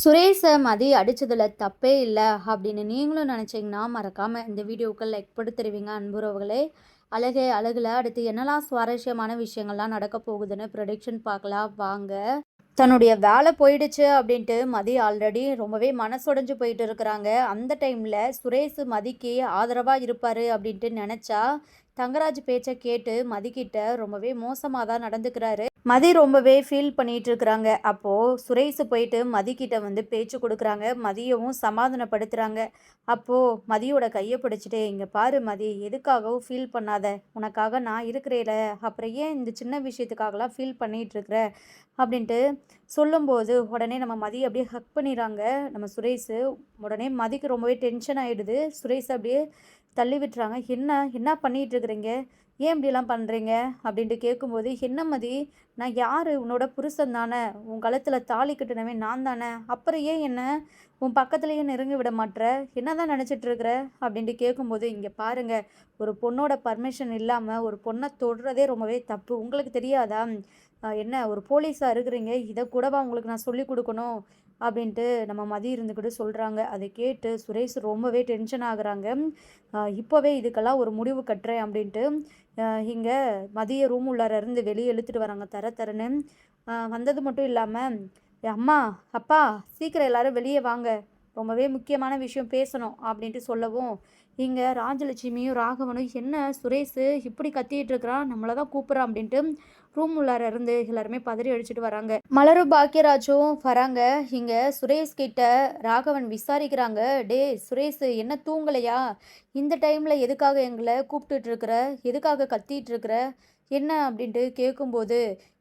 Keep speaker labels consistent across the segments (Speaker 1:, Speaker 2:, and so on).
Speaker 1: சுரேஷை மதி அடிச்சதுல தப்பே இல்லை அப்படின்னு நீங்களும் நினச்சிங்கன்னா மறக்காமல் இந்த வீடியோவுக்கு லைக் போட்டு தருவீங்க அன்புறவுகளே. அழகே அழகுல அடுத்து என்னெல்லாம் சுவாரஸ்யமான விஷயங்கள்லாம் நடக்க போகுதுன்னு ப்ரொடிக்ஷன் பார்க்கலாம் வாங்க. தன்னுடைய வேலை போயிடுச்சு அப்படின்ட்டு மதி ஆல்ரெடி ரொம்பவே மனசுடைஞ்சு போயிட்டு இருக்கிறாங்க. அந்த டைமில் சுரேஷ் மதிக்கு ஆதரவாக இருப்பார் அப்படின்ட்டு நினச்சா தங்கராஜ் பேச்சை கேட்டு மதிக்கிட்ட ரொம்பவே மோசமாக தான் நடந்துக்கிறாரு. மதி ரொம்பவே ஃபீல் பண்ணிட்டு இருக்கிறாங்க. அப்போது சுரேஷ் போயிட்டு மதிக்கிட்ட வந்து பேச்சு கொடுக்குறாங்க. மதியவும் சமாதானப்படுத்துகிறாங்க. அப்போது மதியோட கையை பிடிச்சிட்டு, இங்கே பாரு மதி, எதுக்காகவும் ஃபீல் பண்ணாத, உனக்காக நான் இருக்கிறேல, அப்புறம் ஏன் இந்த சின்ன விஷயத்துக்காகலாம் ஃபீல் பண்ணிகிட்டு இருக்கிற அப்படின்ட்டு சொல்லும்போது உடனே நம்ம மதி அப்படியே ஹக் பண்ணிடுறாங்க நம்ம சுரேஷு. உடனே மதிக்கு ரொம்பவே டென்ஷன் ஆகிடுது. சுரேஷ் அப்படியே தள்ளி விட்டுறாங்க. என்ன என்ன பண்ணிகிட்டு இருக்கிறீங்க, ஏன் இப்படிலாம் பண்ணுறீங்க அப்படின்ட்டு கேட்கும்போது, என்ன மதி, நான் யார், உன்னோட புருஷன் தானே, உன் கழுத்தில் தாலி கட்டினவே நான் தானே, அப்புறம் ஏன் என்ன உன் பக்கத்துலேயே நெருங்கி விட மாட்ற, என்ன தான் நினச்சிட்ருக்குற அப்படின்ட்டு கேட்கும்போது, இங்கே பாருங்கள், ஒரு பொண்ணோட பர்மிஷன் இல்லாமல் ஒரு பொண்ணை தொடுறதே ரொம்பவே தப்பு, உங்களுக்கு தெரியாதா, என்ன ஒரு போலீஸாக இருக்கிறீங்க, இதை கூடவா உங்களுக்கு நான் சொல்லி கொடுக்கணும் அப்படின்ட்டு நம்ம மதி இருந்துக்கிட்டு சொல்கிறாங்க. அதை கேட்டு சுரேஷ் ரொம்பவே டென்ஷன் ஆகுறாங்க. இப்போவே இதுக்கெல்லாம் ஒரு முடிவு கட்டுறேன் அப்படின்ட்டு இங்கே மதிய ரூம் உள்ளார இருந்து வெளியே இழுத்துட்டு வராங்க தர தரன்னு. வந்தது மட்டும் இல்லாமல், அம்மா அப்பா சீக்கிரம் எல்லாரும் வெளியே வாங்க, ரொம்பவே முக்கியமான விஷயம் பேசணும் அப்படின்ட்டு சொல்லவும், இங்கே ராஜலட்சுமியும் ராகவனும் என்ன சுரேஷ் இப்படி கத்திட்டு இருக்கிறான், நம்மளை தான் கூப்பிட்றான் அப்படின்ட்டு ரூம் உள்ளார இருந்து எல்லாருமே பதறி அடிச்சுட்டு வராங்க. மலரும் பாக்கியராஜும் வராங்க. இங்கே சுரேஷ் கிட்ட ராகவன் விசாரிக்கிறாங்க. டே சுரேஷ், என்ன தூங்கலையா, இந்த டைமில் எதுக்காக எங்களை கூப்பிட்டுட்டு இருக்கிற, எதுக்காக கத்திட்டு இருக்கிற, என்ன அப்படின்ட்டு கேட்கும்போது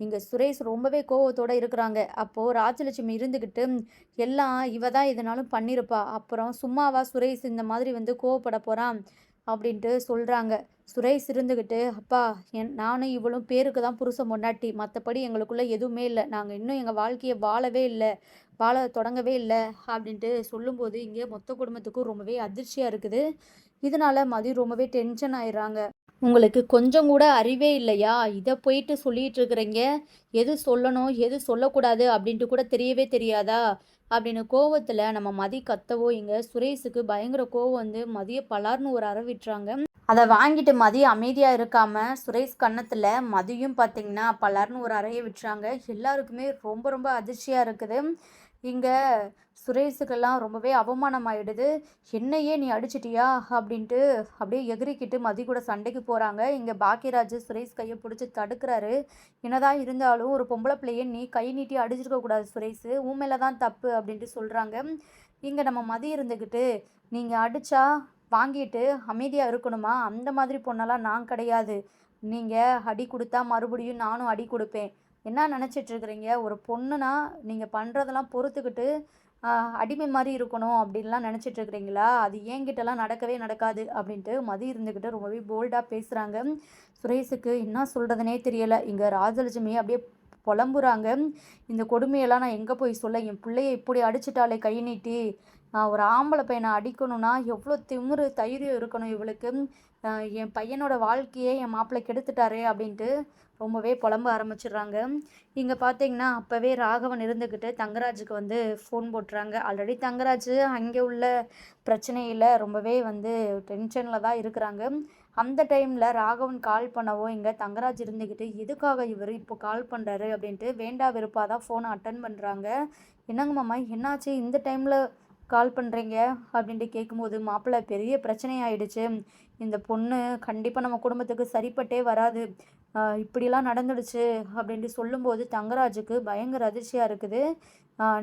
Speaker 1: இங்கே சுரேஷ் ரொம்பவே கோவத்தோடு இருக்கிறாங்க. அப்போது ராஜலட்சுமி இருந்துக்கிட்டு, எல்லாம் இவ தான் எதுனாலும் பண்ணியிருப்பா, அப்புறம் சும்மாவா சுரேஷ் இந்த மாதிரி வந்து கோவப்பட போகிறான் அப்படின்ட்டு சொல்கிறாங்க. சுரேஷ் இருந்துக்கிட்டு, அப்பா நானும் இவளும் பேருக்கு தான் புருஷன் பொண்டாட்டி, மற்றபடி எங்களுக்குள்ளே எதுவுமே இல்லை, நாங்கள் இன்னும் எங்கள் வாழ்க்கையை வாழவே இல்லை, வாழ தொடங்கவே இல்லை அப்படின்ட்டு சொல்லும்போது இங்கே மொத்த குடும்பத்துக்கும் ரொம்பவே அதிர்ச்சியாக இருக்குது. இதனால மதி ரொம்பவே டென்ஷன் ஆயிடுறாங்க. உங்களுக்கு கொஞ்சம் கூட அறிவே இல்லையா, இதை போயிட்டு சொல்லிட்டு இருக்கிறீங்க, எது சொல்லணும் எது சொல்லக்கூடாது அப்படின்ட்டு கூட தெரியவே தெரியாதா அப்படின்னு கோவத்தில் நம்ம மதி கத்தவோ, இங்கே சுரேஷுக்கு பயங்கர கோவம் வந்து மதியை பலார்னு ஒரு அறை விட்டுறாங்க. அதை வாங்கிட்டு மதி அமைதியாக இருக்காமல் சுரேஷ் கன்னத்தில் மதியும் பார்த்திங்கன்னா பலார்னு ஒரு அறையை விட்டுறாங்க. எல்லாருக்குமே ரொம்ப ரொம்ப அதிர்ச்சியாக இருக்குது. இங்கே சுரேஷுக்கெல்லாம் ரொம்பவே அவமானம் ஆகிடுது. என்னையே நீ அடிச்சிட்டியா அப்படின்ட்டு அப்படியே எகிரிக்கிட்டு மதி கூட சண்டைக்கு போகிறாங்க. இங்கே பாக்கியராஜ் சுரேஷ் கையை பிடிச்சி தடுக்கிறாரு. என்னதான் இருந்தாலும் ஒரு பொம்பளை பிள்ளையை நீ கை நீட்டி அடிச்சிருக்கக்கூடாது சுரேஷ், உன் மேலே தான் தப்பு அப்படின்ட்டு சொல்கிறாங்க. இங்கே நம்ம மதி இருந்துக்கிட்டு, நீங்கள் அடித்தா வாங்கிட்டு அமைதியாக இருக்கணுமா, அந்த மாதிரி பொண்ணெல்லாம் நான் கிடையாது, நீங்கள் அடி கொடுத்தா மறுபடியும் நானும் அடி கொடுப்பேன், என்ன நினச்சிட்ருக்குறீங்க, ஒரு பொண்ணுனா நீங்கள் பண்ணுறதெல்லாம் பொறுத்துக்கிட்டு அடிமை மாதிரி இருக்கணும் அப்படின்லாம் நினச்சிட்ருக்குறீங்களா, அது என்கிட்டலாம் நடக்கவே நடக்காது அப்படின்ட்டு மதி இருந்துக்கிட்டு ரொம்பவே போல்டாக பேசுகிறாங்க. சுரேஷுக்கு என்ன சொல்கிறதுனே தெரியலை. இங்கே ராஜலட்சுமி அப்படியே புலம்புறாங்க. இந்த கொடுமையெல்லாம் நான் எங்கே போய் சொல்ல, என் பிள்ளைய இப்படி அடிச்சிட்டாலே கை நீட்டி, ஒரு ஆம்பளை பையனை அடிக்கணும்னா எவ்வளோ திமிரு தைரியம் இருக்கணும் இவளுக்கு, என் பையனோட வாழ்க்கையே என் மாப்பிள்ளை கெடுத்துட்டாரே அப்படின்ட்டு ரொம்பவே புலம்ப ஆரம்பிச்சிடுறாங்க. இங்கே பார்த்தீங்கன்னா அப்போவே ராகவன் இருந்துக்கிட்டு தங்கராஜுக்கு வந்து ஃபோன் போட்டுறாங்க. ஆல்ரெடி தங்கராஜ் அங்கே உள்ள பிரச்சனையில் ரொம்பவே வந்து டென்ஷனில் தான் இருக்கிறாங்க. அந்த டைமில் ராகவன் கால் பண்ணவும் இங்கே தங்கராஜ் இருந்துக்கிட்டு, எதுக்காக இவர் இப்போ கால் பண்ணுறாரு அப்படின்ட்டு வேண்டா வெறுப்பாக தான் ஃபோனை அட்டன் பண்ணுறாங்க. என்னங்க மாமா என்னாச்சு இந்த டைமில் கால் பண்ணுறீங்க அப்படின்ட்டு கேட்கும்போது, மாப்பிள்ளை பெரிய பிரச்சனை ஆயிடுச்சு, இந்த பொண்ணு கண்டிப்பாக நம்ம குடும்பத்துக்கு சரிப்பட்டே வராது, இப்படிலாம் நடந்துடுச்சு அப்படின்ட்டு சொல்லும்போது தங்கராஜுக்கு பயங்கர அதிர்ச்சியாக இருக்குது.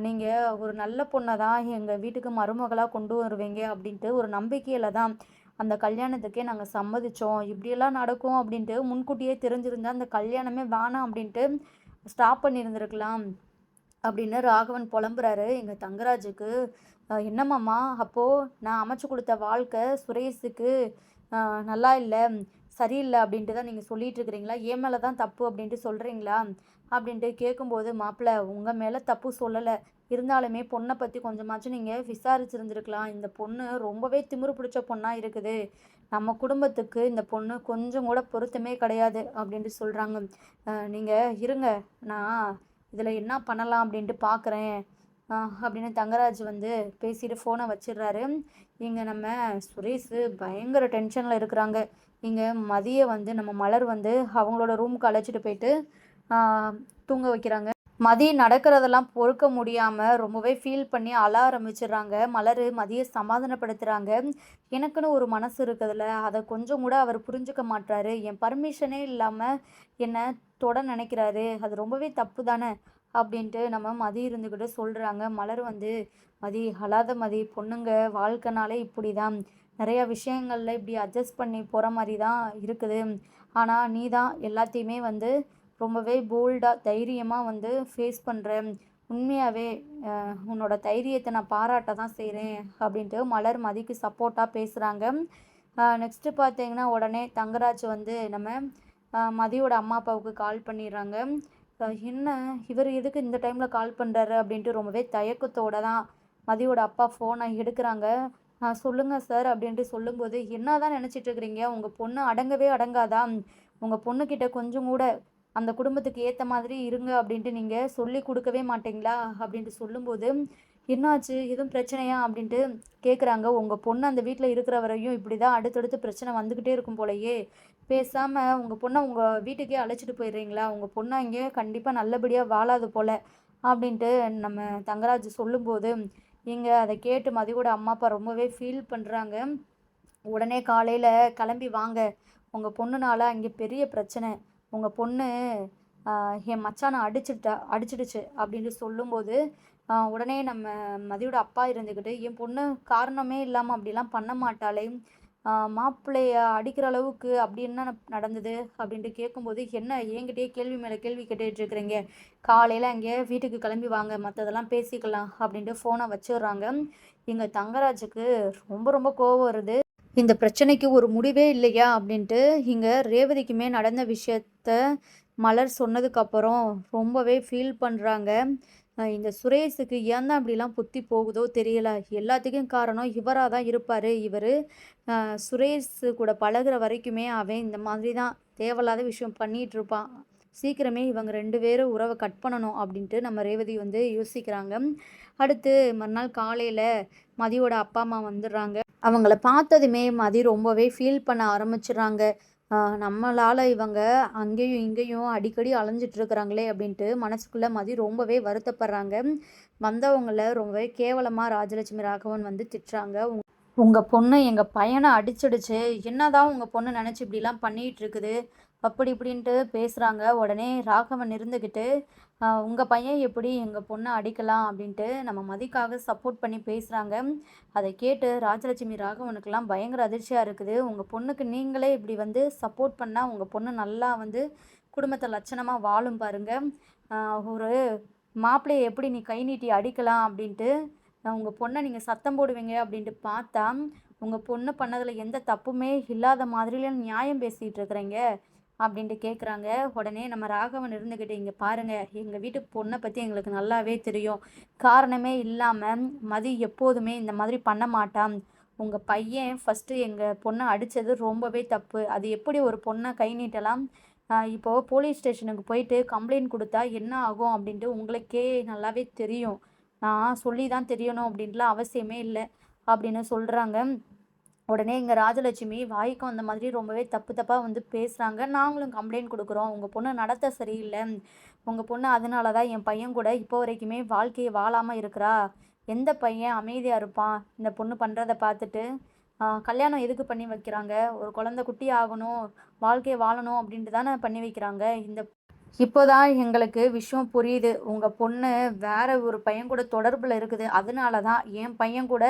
Speaker 1: நீங்கள் ஒரு நல்ல பொண்ணை தான் எங்கள் வீட்டுக்கு மருமகளாக கொண்டு வருவீங்க அப்படின்ட்டு ஒரு நம்பிக்கையில் தான் அந்த கல்யாணத்துக்கே நாங்கள் சம்மதித்தோம், இப்படியெல்லாம் நடக்கும் அப்படின்ட்டு முன்கூட்டியே தெரிஞ்சிருந்தால் அந்த கல்யாணமே வேணாம் அப்படின்ட்டு ஸ்டாப் பண்ணியிருந்துருக்கலாம் அப்படின்னு ராகவன் புலம்புறாரு. எங்கள் தங்கராஜுக்கு என்னம்மாம்மா, அப்போது நான் அமைச்சு கொடுத்த வாழ்க்கை சுரேஷுக்கு நல்லா இல்லை, சரியில்லை அப்படின்ட்டு தான் நீங்கள் சொல்லிகிட்டு இருக்கிறீங்களா, என் மேலே தான் தப்பு அப்படின்ட்டு சொல்கிறீங்களா அப்படின்ட்டு கேட்கும்போது, மாப்பிள்ளை உங்கள் மேலே தப்பு சொல்லலை, இருந்தாலுமே பொண்ணை பற்றி கொஞ்சமாச்சும் நீங்கள் விசாரிச்சுருந்துருக்கலாம், இந்த பொண்ணு ரொம்பவே திமிரு பிடிச்ச பொண்ணாக இருக்குது, நம்ம குடும்பத்துக்கு இந்த பொண்ணு கொஞ்சம் கூட பொருத்தமே கிடையாது அப்படின்ட்டு சொல்கிறாங்க. நீங்கள் இருங்க, நான் இதில் என்ன பண்ணலாம் அப்படின்ட்டு பார்க்குறேன், அப்படின்னு தங்கராஜ் வந்து பேசிட்டு ஃபோனை வச்சிடுறாரு. இங்கே நம்ம சுரேஷ் பயங்கர டென்ஷனில் இருக்கிறாங்க. இங்கே மதிய வந்து நம்ம மலர் வந்து அவங்களோட ரூமுக்கு அழைச்சிட்டு போயிட்டு தூங்க வைக்கிறாங்க. மதி நடக்கிறதெல்லாம் பொறுக்க முடியாமல் ரொம்பவே ஃபீல் பண்ணி அழ ஆரம்பிச்சிடுறாங்க. மலர் மதியை சமாதானப்படுத்துகிறாங்க. எனக்குன்னு ஒரு மனசு இருக்குதுல்ல, அதை கொஞ்சம் கூட அவர் புரிஞ்சுக்க மாட்டாரு. என் பர்மிஷனே இல்லாமல் என்னை தொட நினைக்கிறாரு. அது ரொம்பவே தப்பு தானே அப்படின்ட்டு நம்ம மதி இருந்துக்கிட்டு சொல்கிறாங்க. மலர் வந்து மதி அழாத மதி, பொண்ணுங்க வாழ்க்கைனாலே இப்படி தான், நிறையா விஷயங்களில் இப்படி அட்ஜஸ்ட் பண்ணி போகிற மாதிரி தான் இருக்குது. ஆனால் நீ தான் எல்லாத்தையுமே வந்து ரொம்பவே போல்டாக தைரியமாக வந்து ஃபேஸ் பண்ணுற. உண்மையாகவே உன்னோட தைரியத்தை நான் பாராட்ட தான் செய்கிறேன் அப்படின்ட்டு மலர் மதிக்கு சப்போர்ட்டாக பேசுகிறாங்க. நெக்ஸ்ட்டு பார்த்தீங்கன்னா உடனே தங்கராஜ் வந்து நம்ம மதியோட அம்மா அப்பாவுக்கு கால் பண்ணிடுறாங்க. என்ன இவர் எதுக்கு இந்த டைமில் கால் பண்ணுறாரு அப்படின்ட்டு ரொம்பவே தயக்கத்தோடு தான் மதியோட அப்பா ஃபோனை எடுக்கிறாங்க. சொல்லுங்கள் சார் அப்படின்ட்டு சொல்லும்போது, என்ன தான் நினச்சிட்டு இருக்கிறீங்க, உங்கள் பொண்ணு அடங்கவே அடங்காதா, உங்கள் பொண்ணுக்கிட்ட கொஞ்சம் கூட அந்த குடும்பத்துக்கு ஏற்ற மாதிரி இருங்க அப்படின்ட்டு நீங்கள் சொல்லி கொடுக்கவே மாட்டீங்களா அப்படின்ட்டு சொல்லும்போது, என்னாச்சு எதுவும் பிரச்சனையா அப்படின்ட்டு கேட்குறாங்க. உங்கள் பொண்ணு அந்த வீட்டில் இருக்கிற வரையும் இப்படி தான் அடுத்தடுத்து பிரச்சனை வந்துக்கிட்டே இருக்கும் போலையே, பேசாமல் உங்கள் பொண்ணை உங்கள் வீட்டுக்கே அழைச்சிட்டு போயிடுறீங்களா, உங்கள் பொண்ணை அங்கே கண்டிப்பாக நல்லபடியாக வாழாது போல் அப்படின்ட்டு நம்ம தங்கராஜ் சொல்லும்போது, இங்கே அதை கேட்டு மதியோட அம்மா அப்பா ரொம்பவே ஃபீல் பண்ணுறாங்க. உடனே காலையில் கிளம்பி வாங்க, உங்கள் பொண்ணுனால அங்கே பெரிய பிரச்சனை, உங்கள் பொண்ணு என் மச்சானை அடிச்சிடுச்சு அப்படின்ட்டு சொல்லும்போது, உடனே நம்ம மதியோட அப்பா இருந்துக்கிட்டு, என் பொண்ணு காரணமே இல்லாமல் அப்படிலாம் பண்ண மாட்டாளே, மாப்பிள்ளைய அடிக்கிற அளவுக்கு அப்படி என்ன நடந்தது அப்படின்ட்டு கேட்கும்போது, என்ன என்கிட்டயே கேள்வி மேலே கேள்வி கேட்டுட்ருக்குறீங்க, காலையில் அங்கே வீட்டுக்கு கிளம்பி வாங்க, மற்றதெல்லாம் பேசிக்கலாம் அப்படின்ட்டு ஃபோனை வச்சிடுறாங்க. எங்கள் தங்கராஜுக்கு ரொம்ப ரொம்ப கோவம் வருது. இந்த பிரச்சனைக்கு ஒரு முடிவே இல்லையா அப்படின்ட்டு இங்கே ரேவதிக்குமே நடந்த விஷயத்த மலர் சொன்னதுக்கப்புறம் ரொம்பவே ஃபீல் பண்ணுறாங்க. இந்த சுரேஷுக்கு ஏன் தான் அப்படிலாம் புத்தி போகுதோ தெரியல. எல்லாத்துக்கும் காரணம் இவராக தான் இருப்பார். இவர் சுரேஷ் கூட பழகுற வரைக்குமே அவன் இந்த மாதிரி தான் தேவையில்லாத விஷயம் பண்ணிகிட்டு இருப்பான். சீக்கிரமே இவங்க 2 பேரும் உறவை கட் பண்ணணும் அப்படின்ட்டு நம்ம ரேவதி வந்து யோசிக்கிறாங்க. அடுத்து மறுநாள் காலையில் மதியோட அப்பா அம்மா வந்துடுறாங்க. அவங்கள பார்த்ததுமே மதி ரொம்பவே ஃபீல் பண்ண ஆரம்பிச்சிடுறாங்க. நம்மளால் இவங்க அங்கேயும் இங்கேயும் அடிக்கடி அலைஞ்சிட்ருக்குறாங்களே அப்படின்ட்டு மனசுக்குள்ளே மதி ரொம்பவே வருத்தப்படுறாங்க. வந்தவங்கள ரொம்பவே கேவலமாக ராஜலட்சுமி ராகவன் வந்து திட்டுறாங்க. உங்கள் பொண்ணு எங்கள் பையனை அடிச்சிடுச்சு, என்னதான் உங்கள் பொண்ணு நினச்சி இப்படிலாம் பண்ணிகிட்டு இருக்குது அப்படி இப்படின்ட்டு பேசுகிறாங்க. உடனே ராகவன் இருந்துக்கிட்டு, உங்கள் பையன் எப்படி எங்கள் பொண்ணை அடிக்கலாம் அப்படின்ட்டு நம்ம மதிக்காக சப்போர்ட் பண்ணி பேசுகிறாங்க. அதை கேட்டு ராஜலட்சுமி ராகவனுக்கெல்லாம் பயங்கர அதிர்ச்சியாக இருக்குது. உங்கள் பொண்ணுக்கு நீங்களே இப்படி வந்து சப்போர்ட் பண்ணால் உங்கள் பொண்ணு நல்லா வந்து குடும்பத்தை லட்சணமாக வாழும் பாருங்கள். ஒரு மாப்பிள்ளையை எப்படி நீ கை நீட்டி அடிக்கலாம் அப்படின்ட்டு உங்கள் பொண்ணை நீங்கள் சத்தம் போடுவீங்க அப்படின்ட்டு பார்த்தா, உங்கள் பொண்ணு பண்ணதில் எந்த தப்புமே இல்லாத மாதிரிலாம் நியாயம் பேசிகிட்டு இருக்கிறீங்க அப்படின்ட்டு கேட்குறாங்க. உடனே நம்ம ராகவன் இருந்துக்கிட்டு, இங்கே பாருங்கள், எங்கள் வீட்டு பொண்ணை பற்றி எங்களுக்கு நல்லாவே தெரியும், காரணமே இல்லாமல் மதி எப்போதுமே இந்த மாதிரி பண்ண மாட்டான். உங்கள் பையன் ஃபஸ்ட்டு எங்கள் பொண்ணை அடித்தது ரொம்பவே தப்பு. அது எப்படி ஒரு பொண்ணை கை நீட்டலாம், இப்போது போலீஸ் ஸ்டேஷனுக்கு போயிட்டு கம்ப்ளைண்ட் கொடுத்தா என்ன ஆகும் அப்படின்ட்டு உங்களுக்கே நல்லாவே தெரியும். நான் சொல்லி தான் தெரியணும் அப்படின்ட்டுலாம் அவசியமே இல்லை அப்படின்னு சொல்கிறாங்க. உடனே இங்கே ராஜலட்சுமி வாய்க்கு வந்த மாதிரி ரொம்பவே தப்பு தப்பாக வந்து பேசுகிறாங்க. நாங்களும் கம்ப்ளைண்ட் கொடுக்குறோம், உங்கள் பொண்ணு நடத்த சரியில்லை, உங்கள் பொண்ணு அதனால தான் என் பையன் கூட இப்போ வரைக்குமே வாழ்க்கையை வாழாமல் இருக்கிறா. எந்த பையன் அமைதியாக இருப்பான் இந்த பொண்ணு பண்ணுறதை பார்த்துட்டு? கல்யாணம் எதுக்கு பண்ணி வைக்கிறாங்க? ஒரு குழந்தை குட்டி ஆகணும், வாழ்க்கையை வாழணும் அப்படின்ட்டு தானே பண்ணி வைக்கிறாங்க. இப்போதான் எங்களுக்கு விஷயம் புரியுது, உங்கள் பொண்ணு வேற ஒரு பையன் கூட தொடர்பில் இருக்குது, அதனால தான் என் பையன் கூட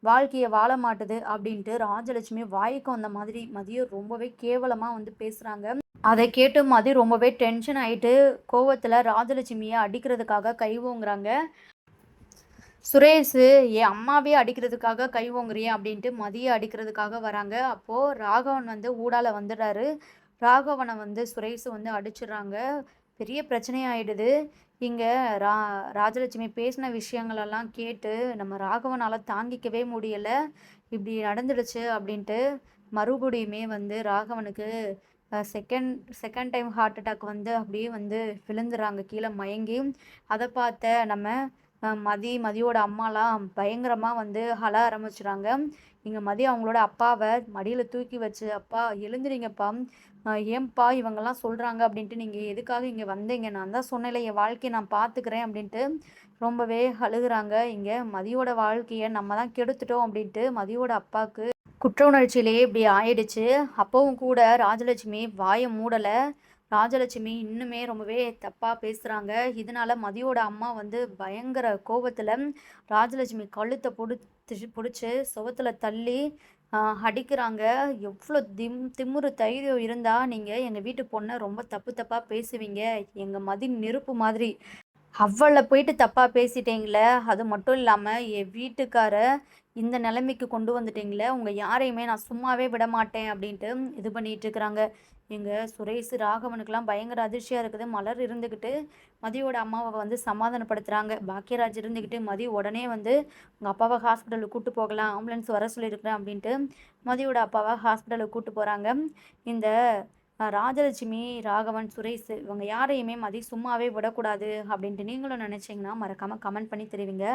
Speaker 1: வாழ்க்கையை வாழ மாட்டுது அப்படின்ட்டு ராஜலட்சுமி வாய்க்கு வந்த மாதிரி மதியம் ரொம்பவே கேவலமாக வந்து பேசுகிறாங்க. அதை கேட்டு மதி ரொம்பவே டென்ஷன் ஆகிட்டு கோவத்தில் ராஜலட்சுமியை அடிக்கிறதுக்காக கை ஓங்குறாங்க. சுரேஷ் என் அம்மாவே அடிக்கிறதுக்காக கை ஓங்குறியே அப்படின்ட்டு மதியை அடிக்கிறதுக்காக வராங்க. அப்போது ராகவன் வந்து ஊடால வந்துடுறாரு. ராகவனை வந்து சுரேஷ் வந்து அடிச்சிடுறாங்க. பெரிய பிரச்சனையாயிடுது. இங்கே ராஜலட்சுமி பேசின விஷயங்களெல்லாம் கேட்டு நம்ம ராகவனால் தாங்கிக்கவே முடியலை. இப்படி நடந்துடுச்சு அப்படின்ட்டு மறுபடியுமே வந்து ராகவனுக்கு செகண்ட் டைம் ஹார்ட் அட்டாக் வந்து அப்படியே வந்து விழுந்துறாங்க கீழே மயங்கி. அதை பார்த்த நம்ம மதியோட அம்மாலாம் பயங்கரமா வந்து அழ ஆரம்பிச்சுறாங்க. இங்க மதி அவங்களோட அப்பாவ மடியில தூக்கி வச்சு, "அப்பா எழுந்திரிங்கப்பா. ஏன்பா இவங்கலாம் சொல்றாங்க அப்படின்ட்டு நீங்க எதுக்காக இங்க வந்தீங்க? நான் தான் சொன்னேன்ல என் வாழ்க்கைய நான் பார்த்துக்கிறேன்" அப்படின்ட்டு ரொம்பவே அழுகுறாங்க. இங்க மதியோட வாழ்க்கைய நம்ம தான் கெடுத்துட்டோம் அப்படின்ட்டு மதியோட அப்பாக்கு குற்ற உணர்ச்சியிலேயே இப்படி ஆயிடுச்சு. அப்பவும் கூட ராஜலட்சுமி வாய மூடல. ராஜலட்சுமி இன்னுமே ரொம்பவே தப்பா பேசுறாங்க. இதனால மதியோட அம்மா வந்து பயங்கர கோவத்துல ராஜலட்சுமி கழுத்த புடிச்சு சுவத்துல தள்ளி அ அடிக்கிறாங்க. எவ்ளோ திமிரு தைரியம் இருந்தா நீங்க எங்க வீட்டு பொண்ண ரொம்ப தப்பு தப்பா பேசுவீங்க. எங்க மதி நெருப்பு மாதிரி. அவள போயிட்டு தப்பா பேசிட்டீங்களே! அது மட்டும் இல்லாம, என் வீட்டுக்கார இந்த நிலைமைக்கு கொண்டு வந்துட்டீங்களே! உங்க யாரையுமே நான் சும்மாவே விடமாட்டேன் அப்டின்ட்டு இது பண்ணிட்டு இருக்கிறாங்க. எங்க சுரேஷ், ராகவனுக்கெல்லாம் பயங்கர அதிர்ச்சியா இருக்குது. மலர் இருந்துகிட்டு மதியோட அம்மாவ வந்து சமாதானப்படுத்துறாங்க. பாக்கியராஜ் இருந்துகிட்டு, "மதி உடனே வந்து உங்க அப்பாவ ஹாஸ்பிட்டலுக்கு கூட்டு போகலாம். ஆம்புலன்ஸ் வர சொல்லியிருக்கிறேன்" அப்டின்ட்டு மதியோட அப்பாவ ஹாஸ்பிட்டலுக்கு கூட்டு போறாங்க. இந்த ராஜலட்சுமி, ராகவன், சுரேஷ் இவங்க யாரையுமே மதி சும்மாவே விடக்கூடாது அப்படின்ட்டு நீங்களும் நினச்சிங்கன்னா மறக்காமல் கமெண்ட் பண்ணி தெரிவிங்க.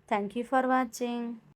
Speaker 1: தேங்க் யூ ஃபார் வாட்சிங்.